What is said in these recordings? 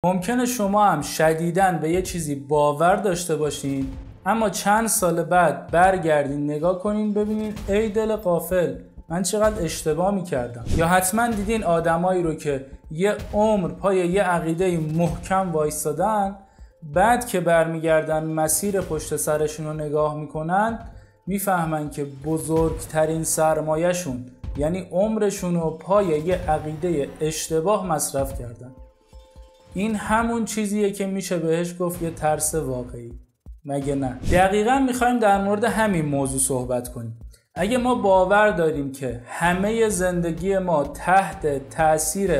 ممکنه شما هم شدیداً به یه چیزی باور داشته باشین اما چند سال بعد برگردین نگاه کنین ببینین ای دل غافل من چقدر اشتباه میکردم. یا حتما دیدین آدمایی رو که یه عمر پای یه عقیده محکم وایستادن، بعد که برمیگردن مسیر پشت سرشون رو نگاه میکنن میفهمن که بزرگترین سرمایه‌شون یعنی عمرشون رو پای یه عقیده اشتباه مصرف کردن. این همون چیزیه که میشه بهش گفت یه ترس واقعی، مگه نه؟ دقیقاً میخوایم در مورد همین موضوع صحبت کنیم. اگه ما باور داریم که همه زندگی ما تحت تأثیر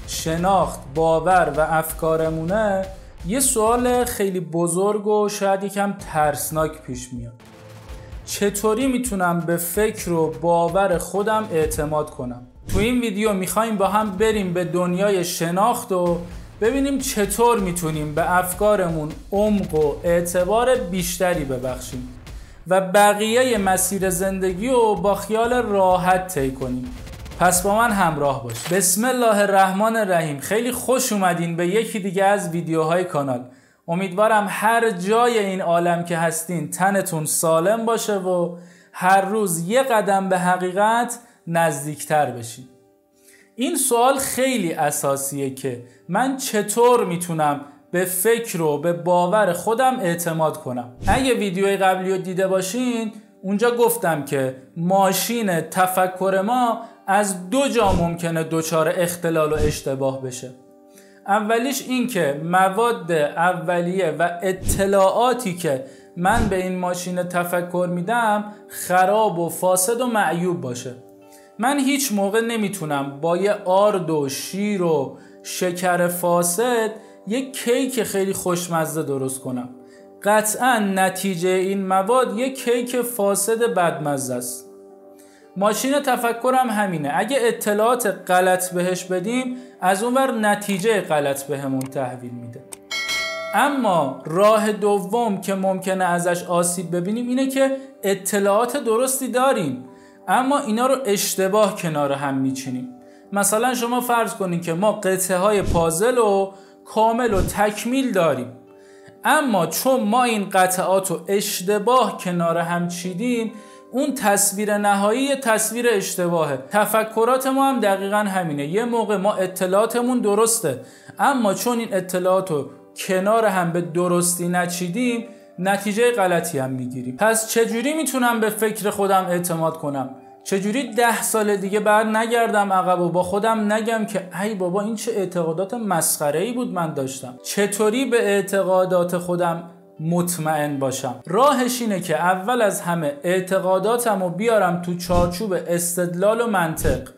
شناخت، باور و افکارمونه، یه سوال خیلی بزرگ و شاید یکم ترسناک پیش میاد. چطوری میتونم به فکر و باور خودم اعتماد کنم؟ تو این ویدیو میخوایم با هم بریم به دنیای شناخت و ببینیم چطور میتونیم به افکارمون عمق و اعتبار بیشتری ببخشیم و بقیه مسیر زندگی رو با خیال راحت طی کنیم. پس با من همراه باش. بسم الله الرحمن الرحیم. خیلی خوش اومدین به یکی دیگه از ویدیوهای کانال. امیدوارم هر جای این عالم که هستین تنتون سالم باشه و هر روز یه قدم به حقیقت نزدیکتر بشین. این سوال خیلی اساسیه که من چطور میتونم به فکر و به باور خودم اعتماد کنم. اگه ویدیوی قبلی رو دیده باشین اونجا گفتم که ماشین تفکر ما از دو جا ممکنه دچار اختلال و اشتباه بشه. اولیش این که مواد اولیه و اطلاعاتی که من به این ماشین تفکر میدم خراب و فاسد و معیوب باشه. من هیچ موقع نمیتونم با یه آرد و شیر و شکر فاسد یک کیک خیلی خوشمزه درست کنم. قطعا نتیجه این مواد یک کیک فاسد بدمزه است. ماشین تفکرم همینه. اگه اطلاعات غلط بهش بدیم از اونور نتیجه غلط بهمون تحویل میده. اما راه دوم که ممکنه ازش آسیب ببینیم اینه که اطلاعات درستی داریم اما اینا رو اشتباه کنار هم میچینیم. مثلا شما فرض کنین که ما قطعه های پازل و کامل و تکمیل داریم اما چون ما این قطعات رو اشتباه کنار هم چیدیم اون تصویر نهایی تصویر اشتباهه. تفکرات ما هم دقیقا همینه. یه موقع ما اطلاعاتمون درسته اما چون این اطلاعات رو کنار هم به درستی نچیدیم نتیجه غلطی هم میگیریم. پس چجوری میتونم به فکر خودم اعتماد کنم؟ چجوری 10 سال دیگه بعد نگردم عقب و با خودم نگم که ای بابا این چه اعتقادات مسخره‌ای بود من داشتم؟ چطوری به اعتقادات خودم مطمئن باشم؟ راهش اینه که اول از همه اعتقاداتم رو بیارم تو چارچوب استدلال و منطق.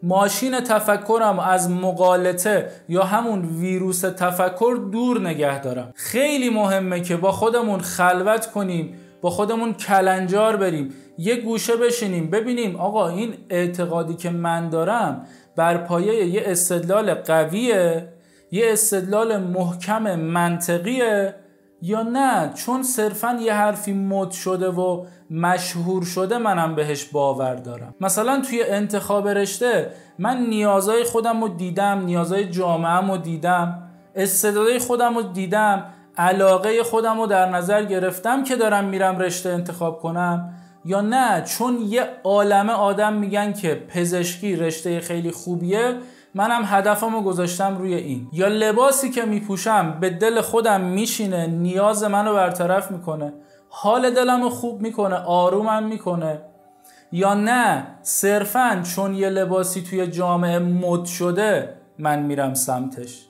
ماشین تفکرم از مغالطه یا همون ویروس تفکر دور نگه دارم. خیلی مهمه که با خودمون خلوت کنیم، با خودمون کلنجار بریم، یه گوشه بشینیم ببینیم آقا این اعتقادی که من دارم بر پایه یه استدلال قویه، یه استدلال محکم منطقیه یا نه چون صرفاً یه حرفی مد شده و مشهور شده منم بهش باور دارم. مثلا توی انتخاب رشته من نیازهای خودم رو دیدم، نیازهای جامعه‌م رو دیدم، استعدادهای خودم رو دیدم، علاقه خودم رو در نظر گرفتم که دارم میرم رشته انتخاب کنم یا نه چون یه عالمه آدم میگن که پزشکی رشته خیلی خوبیه منم هدفمو گذاشتم روی این. یا لباسی که میپوشم به دل خودم میشینه، نیاز منو برطرف میکنه، حال دلمو خوب میکنه، آرومم میکنه. یا نه صرفاً چون یه لباسی توی جامعه مد شده من میرم سمتش.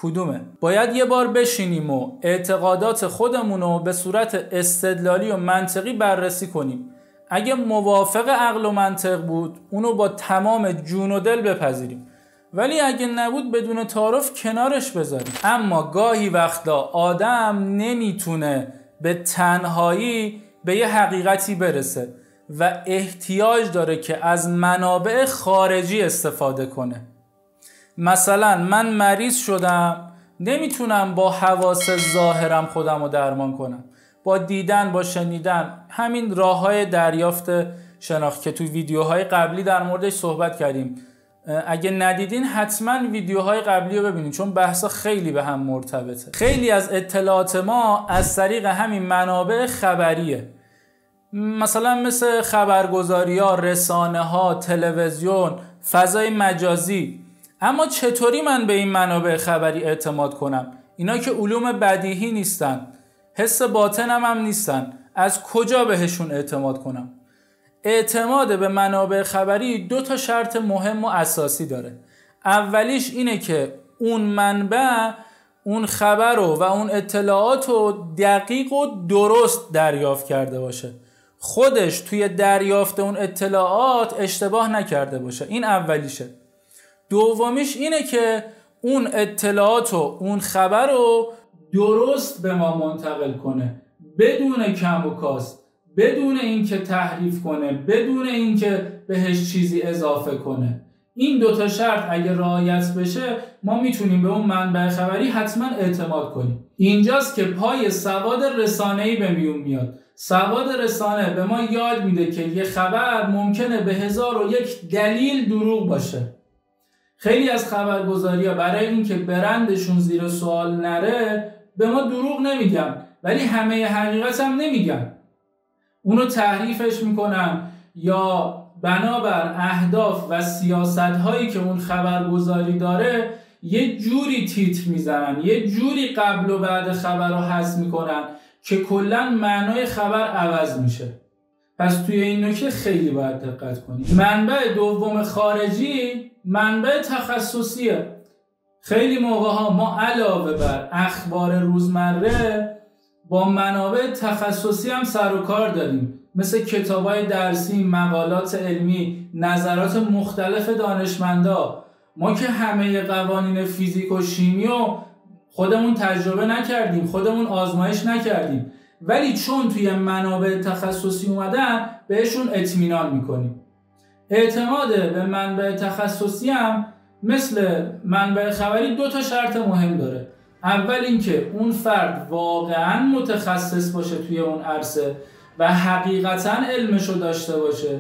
کدومه؟ باید یه بار بشینیم و اعتقادات خودمونو به صورت استدلالی و منطقی بررسی کنیم. اگه موافق عقل و منطق بود اونو با تمام جون و دل بپذیریم، ولی اگه نبود بدون تعارف کنارش بذاریم. اما گاهی وقتا آدم نمیتونه به تنهایی به یه حقیقتی برسه و احتیاج داره که از منابع خارجی استفاده کنه. مثلا من مریض شدم نمیتونم با حواس ظاهرم خودم رو درمان کنم، با دیدن، با شنیدن، همین راه‌های دریافت شناخت که تو ویدیوهای قبلی در موردش صحبت کردیم، اگه ندیدین حتما ویدیوهای قبلی رو ببینید، چون بحثا خیلی به هم مرتبطه. خیلی از اطلاعات ما از طریق همین منابع خبریه، مثلا مثل خبرگزاری‌ها، رسانه‌ها، تلویزیون، فضای مجازی. اما چطوری من به این منابع خبری اعتماد کنم؟ اینا که علوم بدیهی نیستن، حس باطنم هم نیستن، از کجا بهشون اعتماد کنم؟ اعتماد به منابع خبری 2 شرط مهم و اساسی داره. اولیش اینه که اون منبع اون خبر و اون اطلاعات رو دقیق و درست دریافت کرده باشه، خودش توی دریافت اون اطلاعات اشتباه نکرده باشه. این اولیشه. دومیش اینه که اون اطلاعات و اون خبر رو درست به ما منتقل کنه، بدون کم و کاست، بدون اینکه تحریف کنه، بدون اینکه بهش چیزی اضافه کنه. این 2 شرط اگه رعایت بشه ما میتونیم به اون منبع خبری حتما اعتماد کنیم. اینجاست که پای سواد رسانه‌ای به میون میاد. سواد رسانه به ما یاد میده که یه خبر ممکنه به 1001 دلیل دروغ باشه. خیلی از خبرگزاری‌ها برای اینکه برندشون زیر سوال نره به ما دروغ نمیگن، ولی همه حقیقت هم نمیگن. اونو تحریفش میکنن یا بنابر اهداف و سیاست‌هایی که اون خبرگزاری داره یه جوری تیتر میزنن، یه جوری قبل و بعد خبر رو حذف میکنن که کلاً معنای خبر عوض میشه. پس توی این نکته خیلی باید دقت کنید. منبع دوم خارجی منبع تخصصیه. خیلی موقع‌ها ما علاوه بر اخبار روزمره با منابع تخصصی هم سر و کار داریم، مثل کتاب‌های درسی، مقالات علمی، نظرات مختلف دانشمندا. ما که همه قوانین فیزیک و شیمی رو خودمون تجربه نکردیم، خودمون آزمایش نکردیم، ولی چون توی منابع تخصصی اومدن بهشون اطمینان میکنیم. اعتماد به منبع تخصصی هم مثل منبع خبری 2 شرط مهم داره. اول اینکه اون فرد واقعا متخصص باشه توی اون عرصه و حقیقتا علمشو داشته باشه.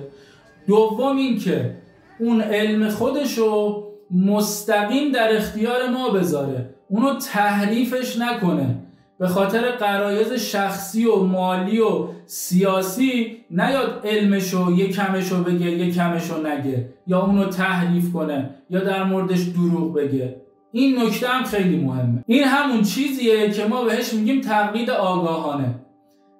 دوم اینکه اون علم خودشو مستقیم در اختیار ما بذاره، اونو تحریفش نکنه، به خاطر غرایز شخصی و مالی و سیاسی نیاد علمشو یه کمشو بگه یه کمشو نگه، یا اونو تحریف کنه یا در موردش دروغ بگه. این نکته هم خیلی مهمه. این همون چیزیه که ما بهش میگیم تقلید آگاهانه.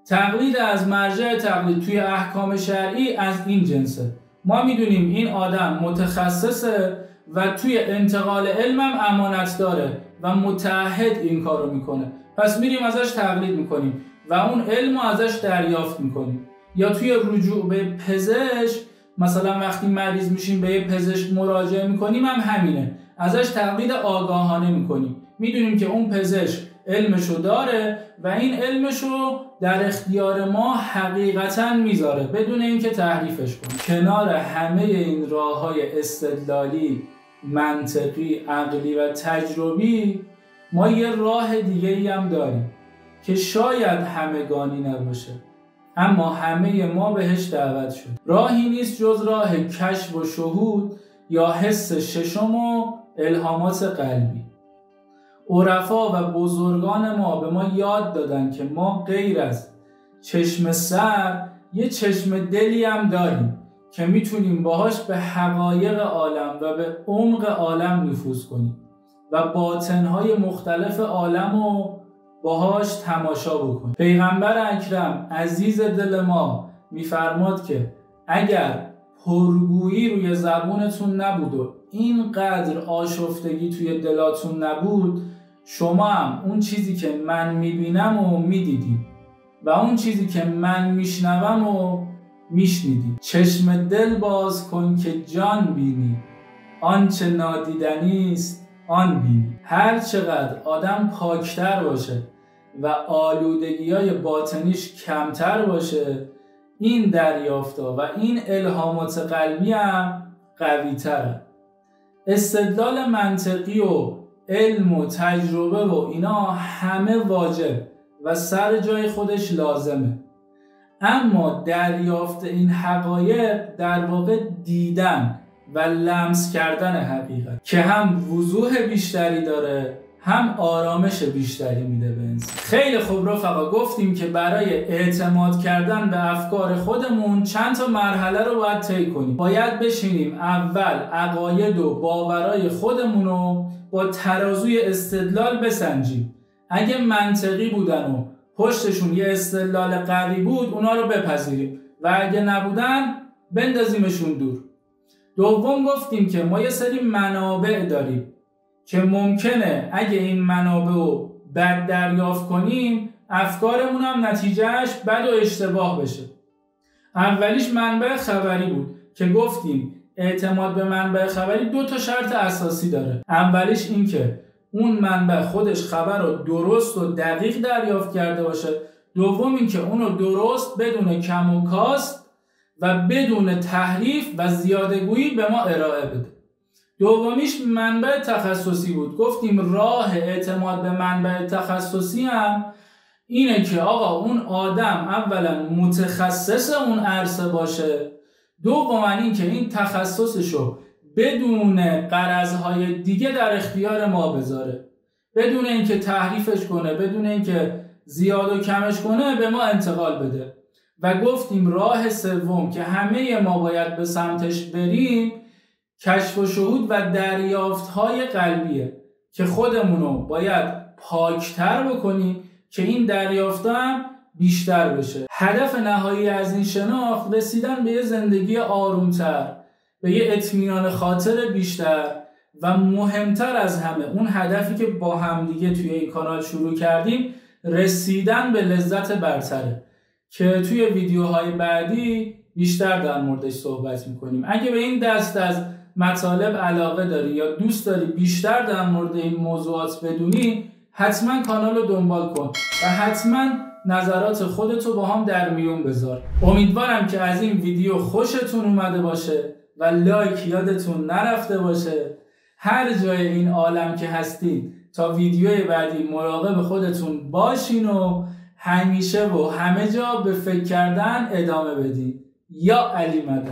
تقلید از مرجع تقلید توی احکام شرعی از این جنسه. ما میدونیم این آدم متخصصه و توی انتقال علم هم امانت داره و متعهد این کارو میکنه، پس میریم ازش تقلید میکنیم و اون علمو ازش دریافت میکنیم. یا توی رجوع به پزشک، مثلا وقتی مریض میشیم به یه پزشک مراجعه میکنیم هم همینه، ازش تقلید آگاهانه میکنیم. میدونیم که اون پزشک علمشو داره و این علمشو در اختیار ما حقیقتا میذاره بدون اینکه تحریفش کنه. کنار همه این راههای استدلالی، منطقی، عقلی و تجربی، ما یه راه دیگه‌ای هم داریم که شاید همگانی نباشه اما همه ما بهش دعوت شد. راهی نیست جز راه کشف و شهود یا حس ششم و الهامات قلبی. عرفا و بزرگان ما به ما یاد دادن که ما غیر از چشم سر یه چشم دلی هم داریم که میتونیم باهاش به حقایق عالم و به عمق عالم نفوذ کنیم و باطنهای مختلف عالم رو باهاش تماشا بکنیم. پیغمبر اکرم عزیز دل ما میفرماد که اگر پرگویی روی زبونتون نبود و اینقدر آشفتگی توی دلاتون نبود، شما هم اون چیزی که من میبینم و میدیدید و اون چیزی که من میشنوم و میشنیدید. چشم دل باز کن که جان بینی، آنچه نادیدنی است آن بینی. هر چقدر آدم پاکتر باشه و آلودگی‌های باطنیش کمتر باشه، این دریافتا و این الهامات قلبی هم قوی تره. استدلال منطقی و علم و تجربه و اینا همه واجب و سر جای خودش لازمه، اما دریافت این حقایق در واقع دیدن و لمس کردن حقیقت که هم وضوح بیشتری داره هم آرامش بیشتری میده به انسان. خیلی خوب رفقا، گفتیم که برای اعتماد کردن به افکار خودمون چند تا مرحله رو باید طی کنیم. باید بشینیم اول عقاید و باورای خودمون رو با ترازوی استدلال بسنجیم. اگه منطقی بودن و پشتشون یه استدلال قوی بود اونا رو بپذیریم و اگه نبودن بندازیمشون دور. دوم گفتیم که ما یه سری منابع داریم که ممکنه اگه این منابع رو بد دریافت کنیم افکارمون هم نتیجهش بد و اشتباه بشه. اولیش منبع خبری بود که گفتیم اعتماد به منبع خبری 2 تا شرط اساسی داره. اولیش این که اون منبع خودش خبر رو درست و دقیق دریافت کرده باشه. دوم این که اون رو درست بدون کم و کاست و بدون تحریف و زیاده‌گویی به ما ارائه بده. دومیش منبع تخصصی بود. گفتیم راه اعتماد به منبع تخصصی هم اینه که آقا اون آدم اولا متخصص اون عرصه باشه، دوما این که این تخصصشو بدون غرضهای دیگه در اختیار ما بذاره، بدون اینکه تحریفش کنه، بدون اینکه زیاد و کمش کنه به ما انتقال بده. و گفتیم راه سوم که همه ما باید به سمتش بریم کشف و شهود و دریافت‌های قلبیه که خودمونو باید پاکتر بکنیم که این دریافت‌ها هم بیشتر بشه. هدف نهایی از این شناخت رسیدن به یه زندگی آرومتر، به یه اطمینان خاطر بیشتر و مهمتر از همه اون هدفی که با همدیگه توی این کانال شروع کردیم، رسیدن به لذت برتره که توی ویدیوهای بعدی بیشتر در موردش صحبت میکنیم. اگه به این دست از مطالب علاقه داری یا دوست داری بیشتر در مورد این موضوعات بدونی، حتما کانال رو دنبال کن و حتما نظرات خودتو با هم در میون بذار. امیدوارم که از این ویدیو خوشتون اومده باشه و لایک یادتون نرفته باشه. هر جای این عالم که هستید تا ویدیوی بعدی مراقب خودتون باشین و همیشه و همه جا به فکر کردن ادامه بدین. یا علی مدد.